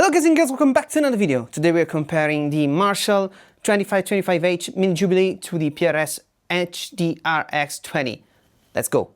Hello guys and girls, welcome back to another video. Today we are comparing the Marshall 2525H Mini Jubilee to the PRS HDRX 20. Let's go.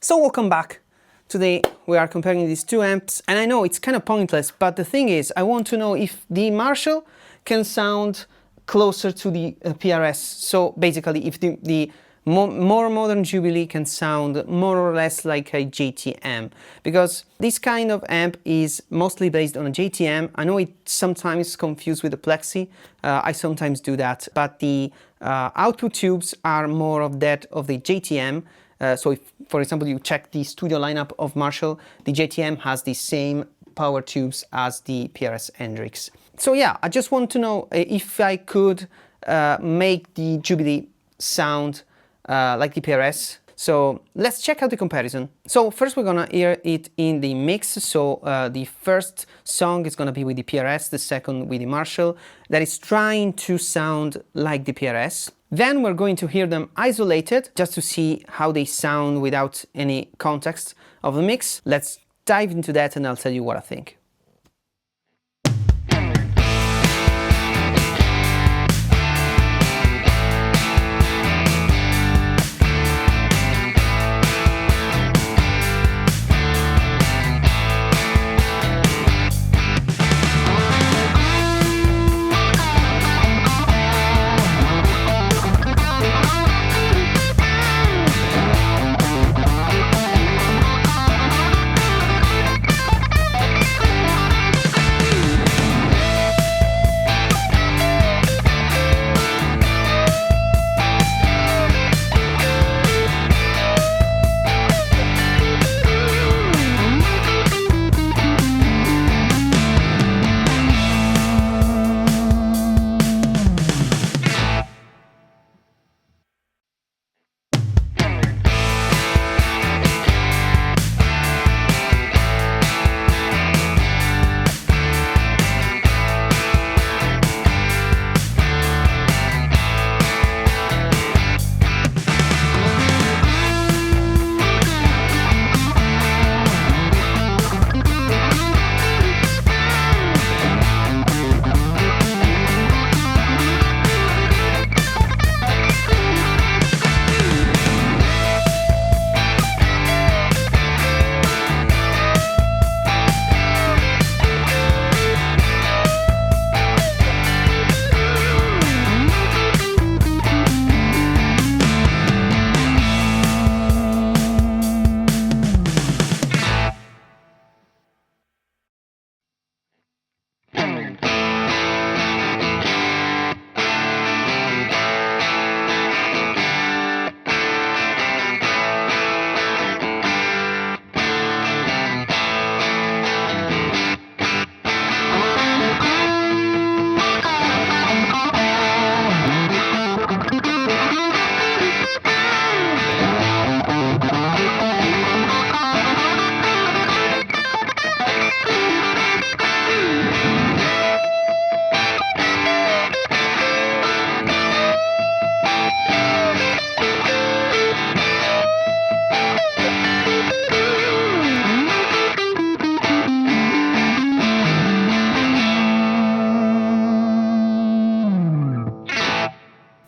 So welcome back. Today we are comparing these two amps, and I know it's kind of pointless, but the thing is I want to know if the Marshall can sound closer to the PRS. So basically if the more modern Jubilee can sound more or less like a JTM, because this kind of amp is mostly based on a JTM. I know it's sometimes confused with the Plexi, I sometimes do that, but the output tubes are more of that of the JTM. So if, for example, you check the studio lineup of Marshall, the JTM has the same power tubes as the PRS Hendrix. So yeah, I just want to know if I could make the Jubilee sound like the PRS. So let's check out the comparison. So first we're gonna hear it in the mix. So the first song is gonna be with the PRS, the second with the Marshall, that is trying to sound like the PRS. Then we're going to hear them isolated, just to see how they sound without any context of the mix. Let's dive into that and I'll tell you what I think.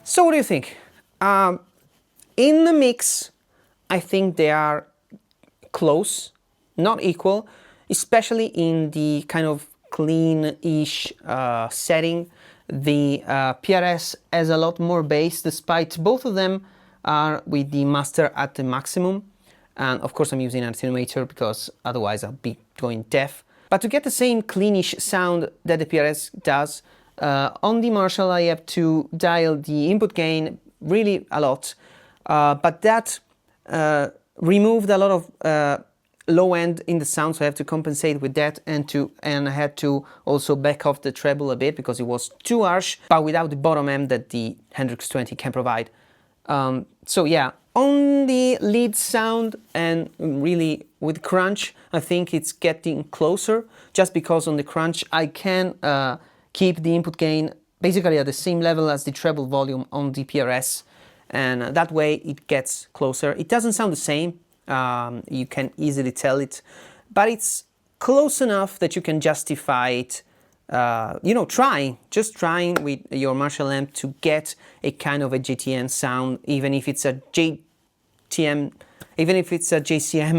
So what do you think? In the mix, I think they are close, not equal, especially in the kind of clean-ish setting. The PRS has a lot more bass, despite both of them are with the master at the maximum. And of course I'm using an attenuator because otherwise I'll be going deaf. But to get the same cleanish sound that the PRS does, on the Marshall I have to dial the input gain really a lot, but that removed a lot of low end in the sound, so I have to compensate with that, and I had to also back off the treble a bit because it was too harsh, but without the bottom end that the Hendrix 20 can provide. So yeah, on the lead sound and really with crunch, I think it's getting closer, just because on the crunch I can keep the input gain basically at the same level as the treble volume on the PRS, and that way it gets closer. It doesn't sound the same, you can easily tell it, but it's close enough that you can justify it, you know, just trying with your Marshall amp to get a kind of a GTN sound, even if it's a JCM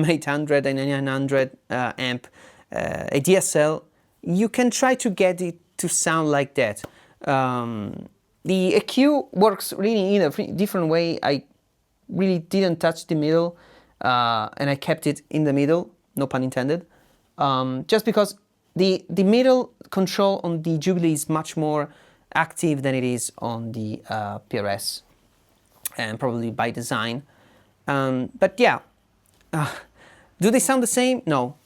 800 and 900 amp, a DSL, you can try to get it to sound like that. The EQ works really in a different way. I really didn't touch the middle, and I kept it in the middle, no pun intended, just because the middle control on the Jubilee is much more active than it is on the PRS, and probably by design. But yeah, do they sound the same? No.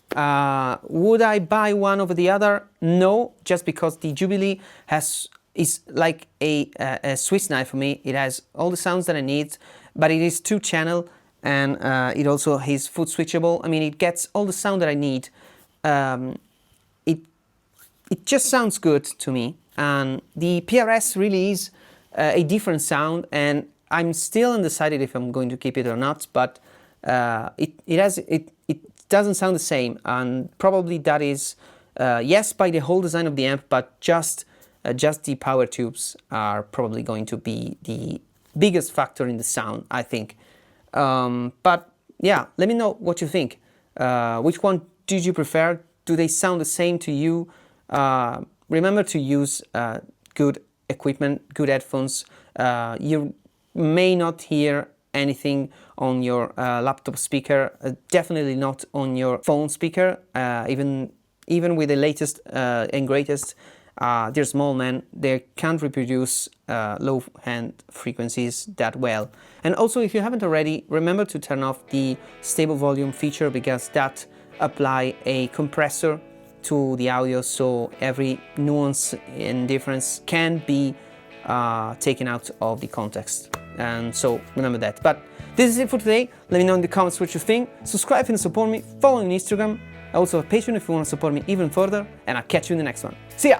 Would I buy one over the other? No, just because the Jubilee is like a Swiss knife for me. It has all the sounds that I need, but it is 2-channel, and it also is foot switchable. I mean, it gets all the sound that I need. It just sounds good to me, and the PRS really is a different sound, and I'm still undecided if I'm going to keep it or not, but it doesn't sound the same, and probably that is yes, by the whole design of the amp, but just the power tubes are probably going to be the biggest factor in the sound, I think. But yeah, let me know what you think. Which one did you prefer? Do they sound the same to you? Remember to use good equipment, good headphones. You may not hear anything on your laptop speaker, definitely not on your phone speaker. Even with the latest and greatest, they're small, man. They can't reproduce low-end frequencies that well. And also, if you haven't already, remember to turn off the stable volume feature, because that apply a compressor to the audio, so every nuance and difference can be taken out of the context. And so remember that. But this is it for today. Let me know in the comments what you think. Subscribe if you want to support me. Follow me on Instagram. I also have a Patreon if you want to support me even further. And I'll catch you in the next one. See ya!